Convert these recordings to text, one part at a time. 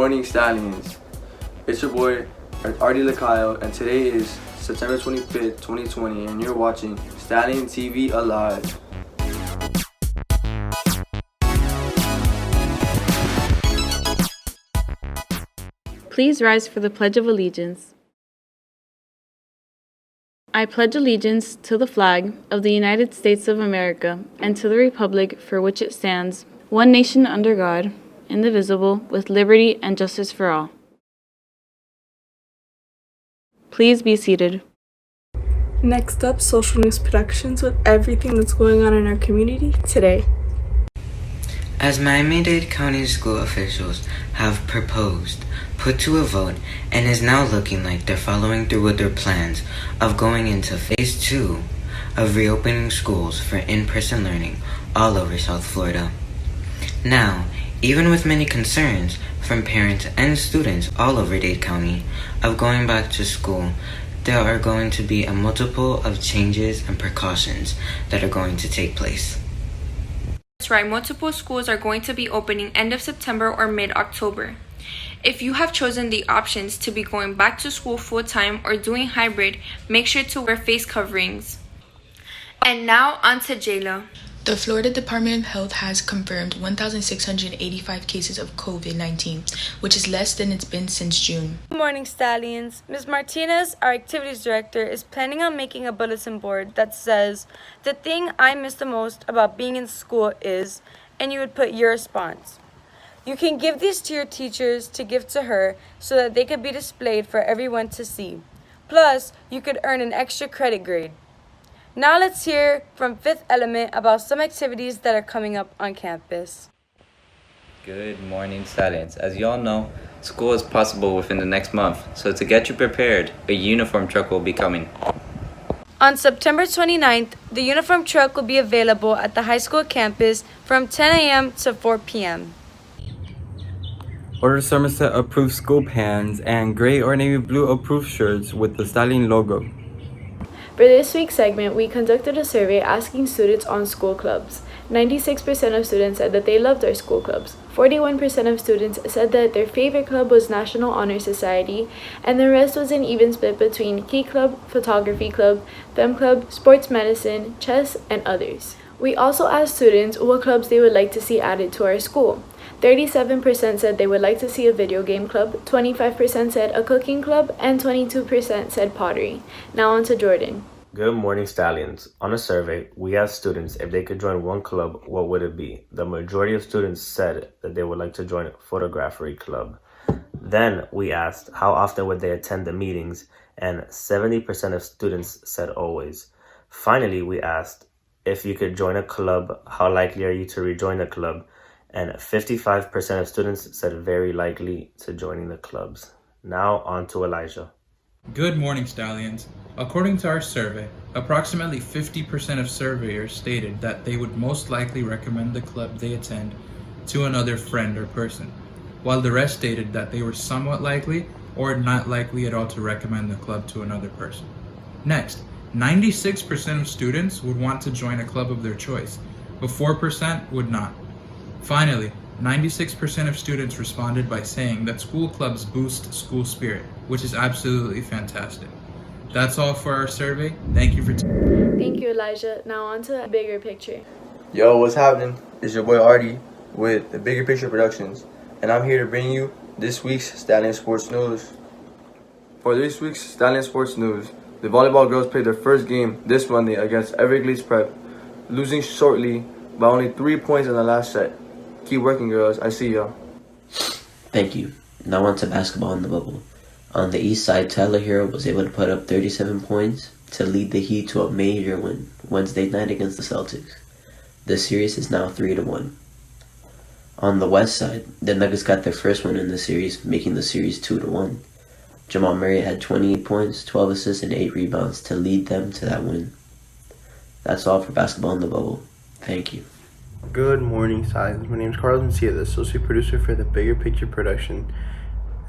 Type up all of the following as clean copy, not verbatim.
morning, Stallions. It's your boy, Artie Lacayo, and today is September 25th, 2020, and you're watching Stallion TV Alive. Please rise for the Pledge of Allegiance. I pledge allegiance to the flag of the United States of America and to the republic for which it stands, one nation under God, indivisible, with liberty and justice for all. Please be seated. Next up, social news productions with everything that's going on in our community today. As Miami-Dade County school officials have proposed, put to a vote, and is now looking like they're following through with their plans of going into Phase 2 of reopening schools for in-person learning all over South Florida. Now, even with many concerns from parents and students all over Dade County of going back to school, there are going to be a multiple of changes and precautions that are going to take place. That's right, multiple schools are going to be opening end of September or mid-October. If you have chosen the options to be going back to school full-time or doing hybrid, make sure to wear face coverings. And now on to JLo. The Florida Department of Health has confirmed 1,685 cases of COVID-19, which is less than it's been since June. Good morning, Stallions. Ms. Martinez, our activities director, is planning on making a bulletin board that says, "The thing I miss the most about being in school is," and you would put your response. You can give these to your teachers to give to her so that they could be displayed for everyone to see. Plus, you could earn an extra credit grade. Now let's hear from Fifth Element about some activities that are coming up on campus. Good morning, Stallions. As you all know, school is possible within the next month, so to get you prepared, a uniform truck will be coming. On September 29th, the uniform truck will be available at the high school campus from 10 a.m. to 4 p.m. Order Somerset approved school pants and gray or navy blue approved shirts with the Stallion logo. For this week's segment, we conducted a survey asking students on school clubs. 96% of students said that they loved their school clubs. 41% of students said that their favorite club was National Honor Society, and the rest was an even split between Key Club, Photography Club, Fem Club, Sports Medicine, Chess, and others. We also asked students what clubs they would like to see added to our school. 37% said they would like to see a video game club, 25% said a cooking club, and 22% said pottery. Now on to Jordan. Good morning, Stallions. On a survey, we asked students if they could join one club, what would it be? The majority of students said that they would like to join a photography club. Then we asked how often would they attend the meetings, and 70% of students said always. Finally, we asked if you could join a club, how likely are you to rejoin the club? And 55% of students said very likely to joining the clubs. Now on to Elijah. Good morning, Stallions. According to our survey, approximately 50% of surveyors stated that they would most likely recommend the club they attend to another friend or person, while the rest stated that they were somewhat likely or not likely at all to recommend the club to another person. Next, 96% of students would want to join a club of their choice, but 4% would not. Finally, 96% of students responded by saying that school clubs boost school spirit, which is absolutely fantastic. That's all for our survey. Thank you for Thank you, Elijah. Now on to a bigger picture. Yo, what's happening? It's your boy Artie with the Bigger Picture Productions, and I'm here to bring you this week's Stallion Sports News. For this week's Stallion Sports News, the volleyball girls played their first game this Monday against Everglades Prep, losing shortly by only 3 points in the last set. Keep working, girls. I see y'all. Thank you. Now on to basketball in the bubble. On the east side, Tyler Hero was able to put up 37 points to lead the Heat to a major win Wednesday night against the Celtics. The series is now 3-1. On the west side, the Nuggets got their first win in the series, making the series 2-1. Jamal Murray had 28 points, 12 assists, and 8 rebounds to lead them to that win. That's all for basketball in the bubble. Thank you. Good morning, Science. My name is Carlos Mencia, the associate producer for the Bigger Picture Production.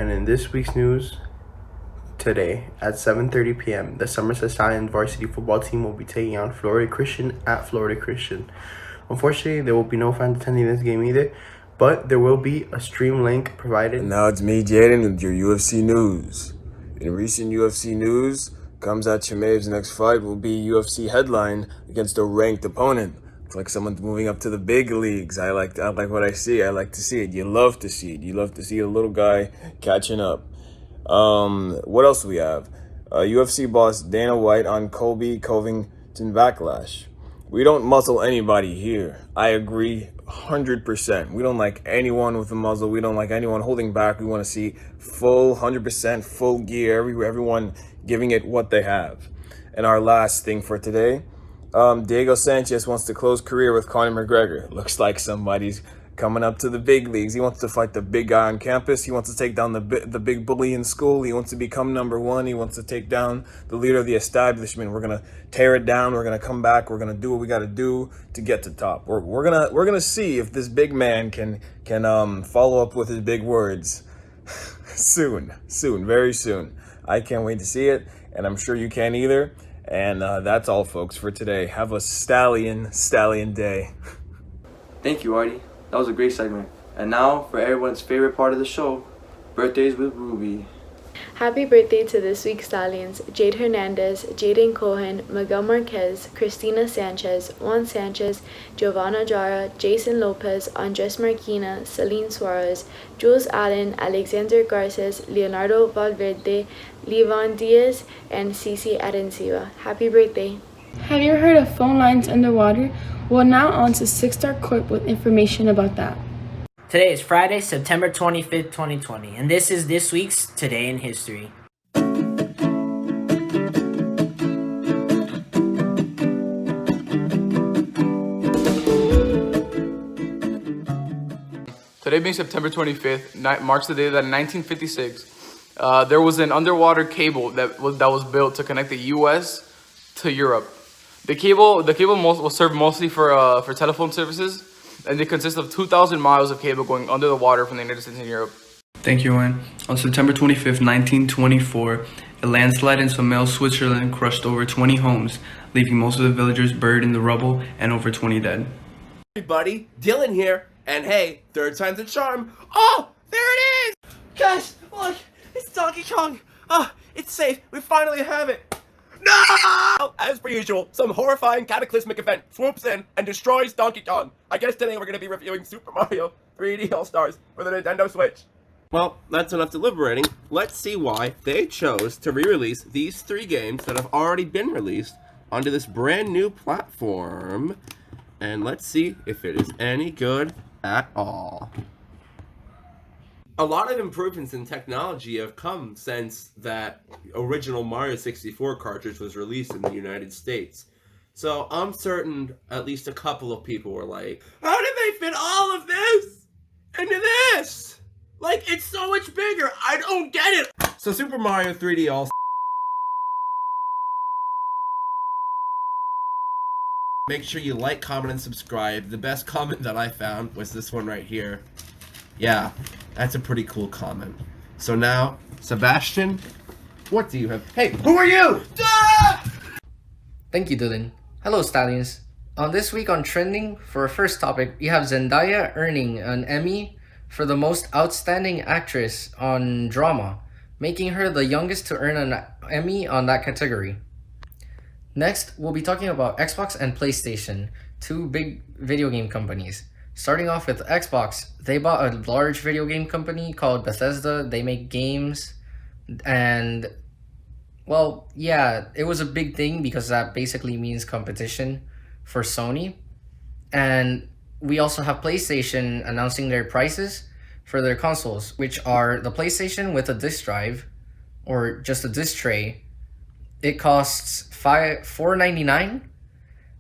And in this week's news, today at 7:30 p.m., the Somerset Stallion varsity football team will be taking on Florida Christian at Florida Christian. Unfortunately, there will be no fans attending this game either, but there will be a stream link provided. And now it's me, Jaden, with your UFC news. In recent UFC news, Khamzat Chimaev's next fight will be UFC headline against a ranked opponent. It's like someone's moving up to the big leagues. I like what I see. I like to see it. You love to see it. You love to see a little guy catching up. What else do we have? UFC boss Dana White on Colby Covington backlash. We don't muzzle anybody here. I agree 100%. We don't like anyone with a muzzle. We don't like anyone holding back. We want to see full 100% full gear. Everyone giving it what they have. And our last thing for today, Diego Sanchez wants to close career with Conor McGregor. Looks like somebody's coming up to the big leagues. He wants to fight the big guy on campus. He wants to take down the big bully in school. He wants to become #1. He wants to take down the leader of the establishment. We're gonna tear it down. We're gonna come back. We're gonna do what we got to do to get to top. We're gonna see if this big man can follow up with his big words soon, very soon. I can't wait to see it, and I'm sure you can either. And that's all, folks, for today. Have a stallion day. Thank you, Artie. That was a great segment. And now for everyone's favorite part of the show, birthdays with Ruby. Happy birthday to this week's Stallions: Jade Hernandez, Jaden Cohen, Miguel Marquez, Christina Sanchez, Juan Sanchez, Giovanna Jara, Jason Lopez, Andres Marquina, Celine Suarez, Jules Allen, Alexander Garces, Leonardo Valverde, Levon Diaz, and Cici Arenciba. Happy birthday. Have you heard of phone lines underwater? Well, now on to 6-Star Corp with information about that. Today is Friday, September 25th, 2020, and this is this week's Today in History. Today being September 25th, marks the day that in 1956, there was an underwater cable that was built to connect the U.S. to Europe. The cable was served mostly for telephone services, and they consist of 2,000 miles of cable going under the water from the United States and Europe. Thank you, Wayne. On September 25th, 1924, a landslide in Somerset, Switzerland crushed over 20 homes, leaving most of the villagers buried in the rubble and over 20 dead. Hey everybody, Dylan here, and hey, third time's a charm. Oh, there it is! Guys, look, it's Donkey Kong. Oh, it's safe, we finally have it. No! As per usual, some horrifying cataclysmic event swoops in and destroys Donkey Kong. I guess today we're going to be reviewing Super Mario 3D All-Stars for the Nintendo Switch. Well, that's enough deliberating. Let's see why they chose to re-release these 3 games that have already been released onto this brand new platform. And let's see if it is any good at all. A lot of improvements in technology have come since that original Mario 64 cartridge was released in the United States. So I'm certain at least a couple of people were like, how did they fit all of this into this? Like, it's so much bigger. I don't get it. So Super Mario 3D All Make sure you like, comment, and subscribe. The best comment that I found was this one right here. Yeah, that's a pretty cool comment. So now, Sebastian, what do you have? Hey, who are you? Thank you, Dylan. Hello, Stallions. On this week on Trending, for our first topic, we have Zendaya earning an Emmy for the most outstanding actress on drama, making her the youngest to earn an Emmy on that category. Next, we'll be talking about Xbox and PlayStation, 2 big video game companies. Starting off with Xbox, they bought a large video game company called Bethesda. They make games, and well, yeah, it was a big thing because that basically means competition for Sony. And we also have PlayStation announcing their prices for their consoles, which are the PlayStation with a disc drive, or just a disc tray. It costs $499.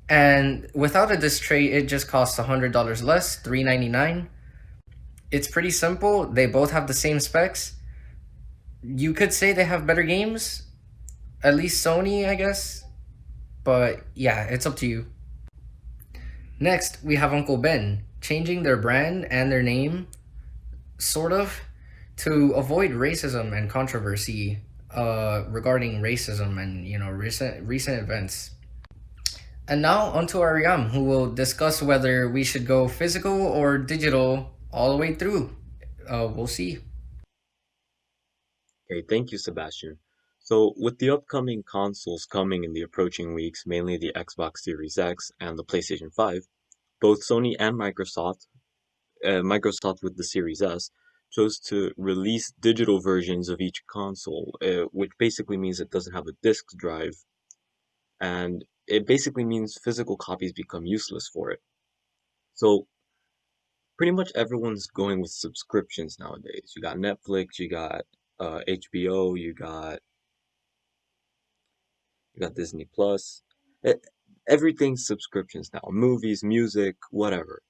And without a disc tray, it just costs $100 less, $399. It's pretty simple. They both have the same specs. You could say they have better games, at least Sony, I guess. But yeah, it's up to you. Next, we have Uncle Ben, changing their brand and their name, sort of, to avoid racism and controversy regarding racism and, you know, recent events. And now onto Ariam, who will discuss whether we should go physical or digital all the way through. We'll see. Okay, thank you, Sebastian. So, with the upcoming consoles coming in the approaching weeks, mainly the Xbox Series X and the PlayStation 5, both Sony and Microsoft with the Series S, chose to release digital versions of each console, which basically means it doesn't have a disk drive, and it basically means physical copies become useless for it. So, pretty much everyone's going with subscriptions nowadays. You got Netflix, you got HBO, you got Disney Plus. E- Everything's subscriptions now. Movies, music, whatever.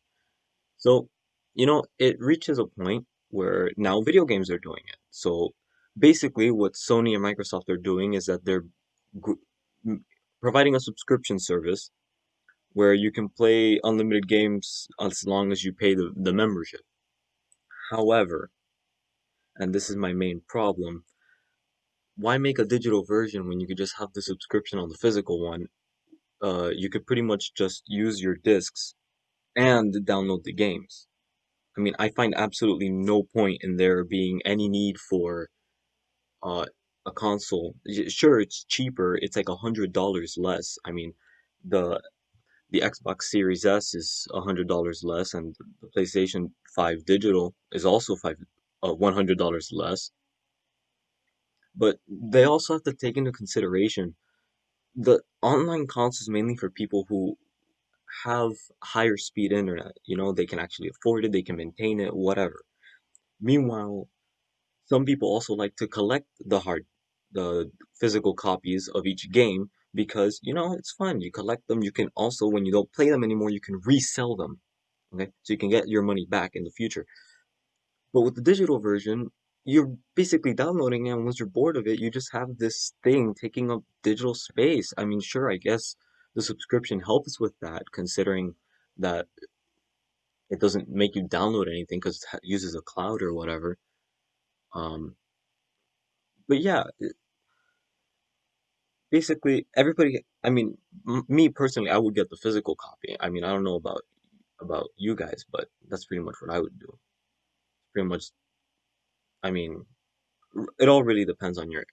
So, it reaches a point where now video games are doing it. So, basically, what Sony and Microsoft are doing is that they're gr- providing a subscription service where you can play unlimited games as long as you pay the membership. However, and this is my main problem, why make a digital version when you could just have the subscription on the physical one? You could pretty much just use your discs and download the games. I mean, I find absolutely no point in there being any need for uh, a console. Sure, it's cheaper. It's like $100 less. I mean, the the Xbox Series S is $100 less, and the PlayStation 5 digital is also $100 less. But they also have to take into consideration the online console is mainly for people who have higher speed internet. They can actually afford it, they can maintain it, whatever. Meanwhile, some people also like to collect the physical copies of each game because, it's fun. You collect them. You can also, when you don't play them anymore, you can resell them. Okay? So you can get your money back in the future. But with the digital version, you're basically downloading it, and once you're bored of it, you just have this thing taking up digital space. I mean, sure, I guess the subscription helps with that, considering that it doesn't make you download anything because it uses a cloud or whatever. Um, but yeah, basically everybody. I mean, me personally, I would get the physical copy. I mean, I don't know about you guys, but that's pretty much what I would do. Pretty much. I mean, it all really depends on your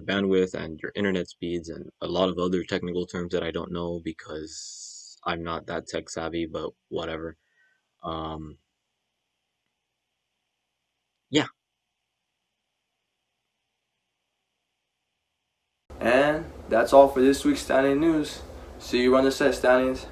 bandwidth and your internet speeds and a lot of other technical terms that I don't know because I'm not that tech savvy, but whatever. Um, yeah. And that's all for this week's Stallion News. See you on the set, Stallions.